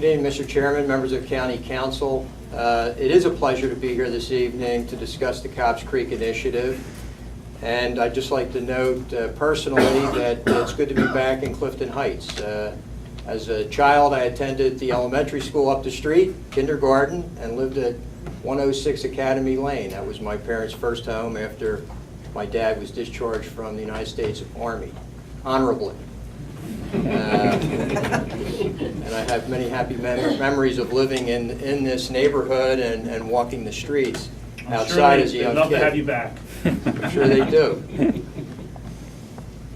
Good evening, Mr. Chairman, members of County Council. It is a pleasure to be here this evening to discuss the Cobbs Creek Initiative. And I'd just like to note personally that it's good to be back in Clifton Heights. As a child, I attended the elementary school up the street, kindergarten, and lived at 106 Academy Lane. That was my parents' first home after my dad was discharged from the United States Army, honorably. And I have many happy memories of living in this neighborhood and walking the streets outside as a young kid. I'd love to have you back. I'm sure they do.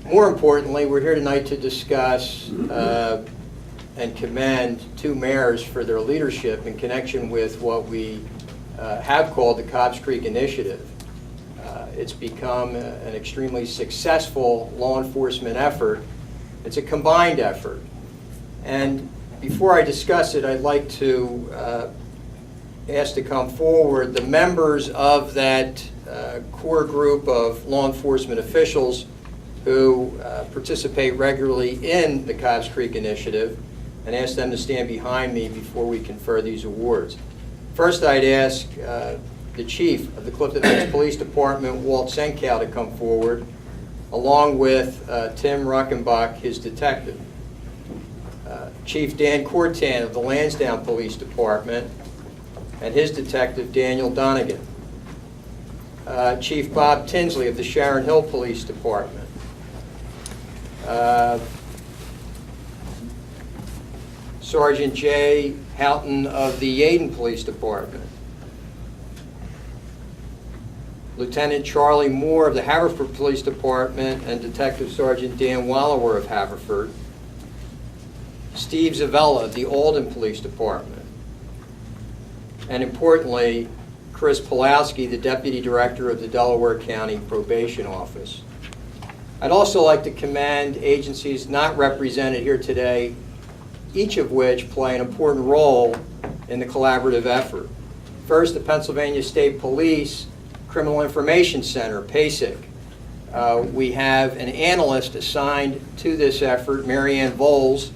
More importantly, we're here tonight to discuss and commend two mayors for their leadership in connection with what we have called the Cobbs Creek Initiative. It's become an extremely successful law enforcement effort. It's a combined effort. And before I discuss it, I'd like to ask to come forward the members of that core group of law enforcement officials who participate regularly in the Cobbs Creek Initiative, and ask them to stand behind me before we confer these awards. First, I'd ask the Chief of the Clifton Heights Police Department, Walt Senkow, to come forward, along with Tim Ruckenbach, his detective. Chief Dan Cortan of the Lansdowne Police Department, and his detective, Daniel Donegan. Chief Bob Tinsley of the Sharon Hill Police Department. Sergeant Jay Houghton of the Yeadon Police Department. Lieutenant Charlie Moore of the Haverford Police Department, and Detective Sergeant Dan Wallower of Haverford. Steve Zavella of the Alden Police Department. And importantly, Chris Pulowski, the Deputy Director of the Delaware County Probation Office. I'd also like to commend agencies not represented here today, each of which play an important role in the collaborative effort. First, the Pennsylvania State Police Criminal Information Center, PASIC. We have an analyst assigned to this effort, Marianne Voles,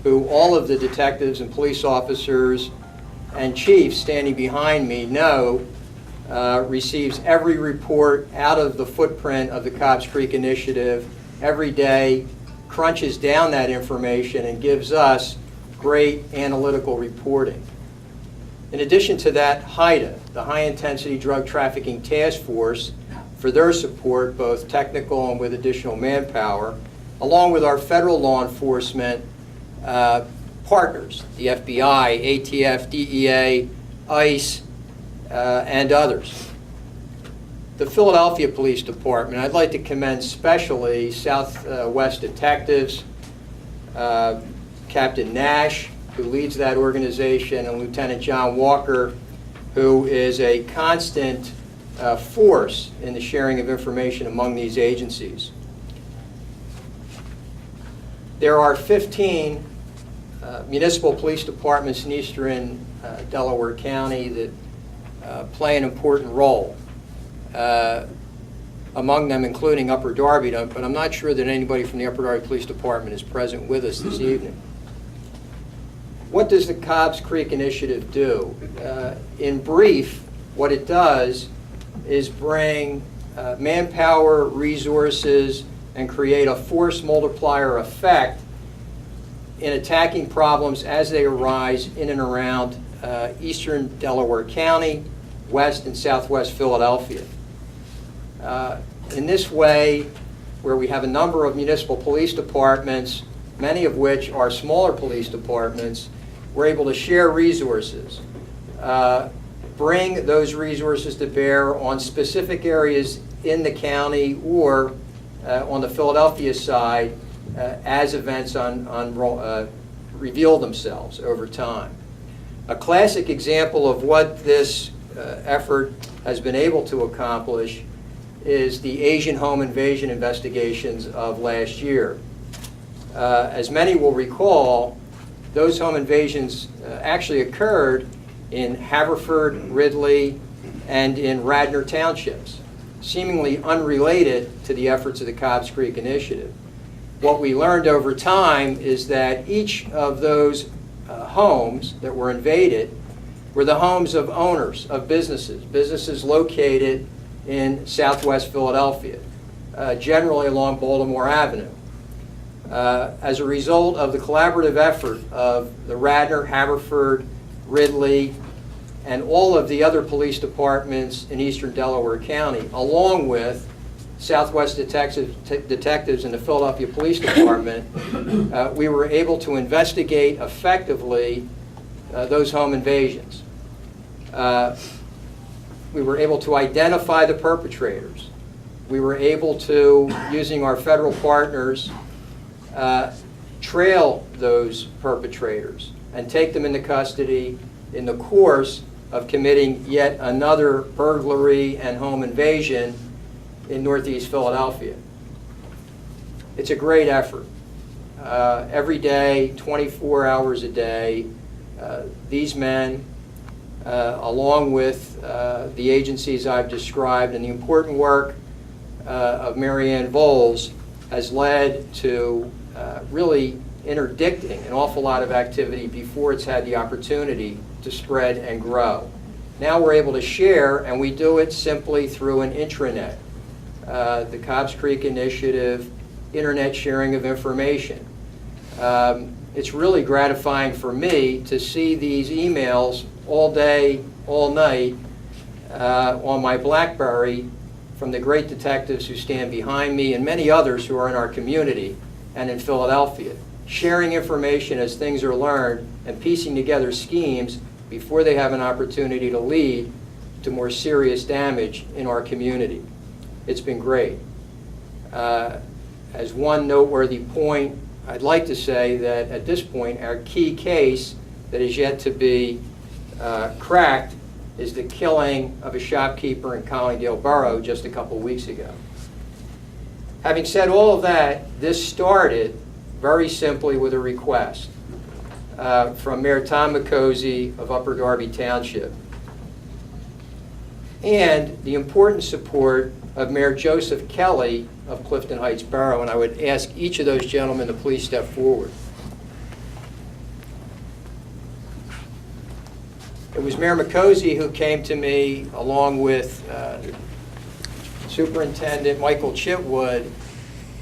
who all of the detectives and police officers and chiefs standing behind me know receives every report out of the footprint of the Cobbs Creek Initiative every day, crunches down that information, and gives us great analytical reporting. In addition to that, HIDTA, the High Intensity Drug Trafficking Task Force, for their support, both technical and with additional manpower, along with our federal law enforcement partners, the FBI, ATF, DEA, ICE, and others. The Philadelphia Police Department, I'd like to commend especially Southwest Detectives, Captain Nash, who leads that organization, and Lieutenant John Walker, who is a constant force in the sharing of information among these agencies. There are 15 municipal police departments in eastern Delaware County that play an important role. Among them including Upper Darby, but I'm not sure that anybody from the Upper Darby Police Department is present with us this evening. What does the Cobbs Creek Initiative do? In brief, what it does is bring manpower, resources, and create a force multiplier effect in attacking problems as they arise in and around eastern Delaware County, west and southwest Philadelphia. In this way, where we have a number of municipal police departments, many of which are smaller police departments, we're able to share resources, bring those resources to bear on specific areas in the county or on the Philadelphia side as events reveal themselves over time. A classic example of what this effort has been able to accomplish is the Asian home invasion investigations of last year. As many will recall, those home invasions actually occurred in Haverford, Ridley, and in Radnor townships, seemingly unrelated to the efforts of the Cobbs Creek Initiative. What we learned over time is that each of those homes that were invaded were the homes of owners of businesses located in southwest Philadelphia, generally along Baltimore Avenue. As a result of the collaborative effort of the Radnor, Haverford, Ridley, and all of the other police departments in eastern Delaware County, along with Southwest detectives in the Philadelphia Police Department, we were able to investigate effectively those home invasions. We were able to identify the perpetrators. We were able to, using our federal partners, trail those perpetrators and take them into custody in the course of committing yet another burglary and home invasion in Northeast Philadelphia. It's a great effort. Every day, 24 hours a day, these men, along with the agencies I've described and the important work of Marianne Voles, has led to really interdicting an awful lot of activity before it's had the opportunity to spread and grow. Now we're able to share, and we do it simply through an intranet. The Cobbs Creek Initiative, internet sharing of information. It's really gratifying for me to see these emails all day, all night on my BlackBerry from the great detectives who stand behind me and many others who are in our community and in Philadelphia, sharing information as things are learned and piecing together schemes before they have an opportunity to lead to more serious damage in our community. It's been great. As one noteworthy point, I'd like to say that at this point, our key case that is yet to be cracked is the killing of a shopkeeper in Collingdale Borough just a couple weeks ago. Having said all of that, this started very simply with a request from Mayor Tom Miccosi of Upper Darby Township and the important support of Mayor Joseph Kelly of Clifton Heights Borough, and I would ask each of those gentlemen to please step forward. It was Mayor Miccosi who came to me along with Superintendent Michael Chitwood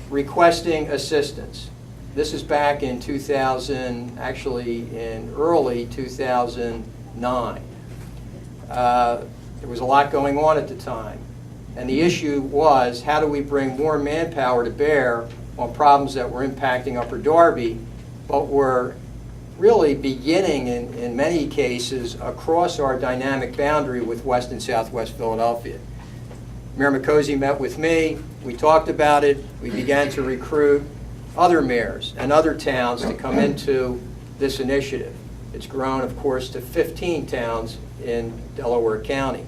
requesting assistance. This is back in 2000, actually in early 2009. There was a lot going on at the time. And the issue was, how do we bring more manpower to bear on problems that were impacting Upper Darby, but were really beginning in many cases across our dynamic boundary with West and Southwest Philadelphia. Mayor Miccosi met with me, we talked about it, we began to recruit other mayors and other towns to come into this initiative. It's grown, of course, to 15 towns in Delaware County.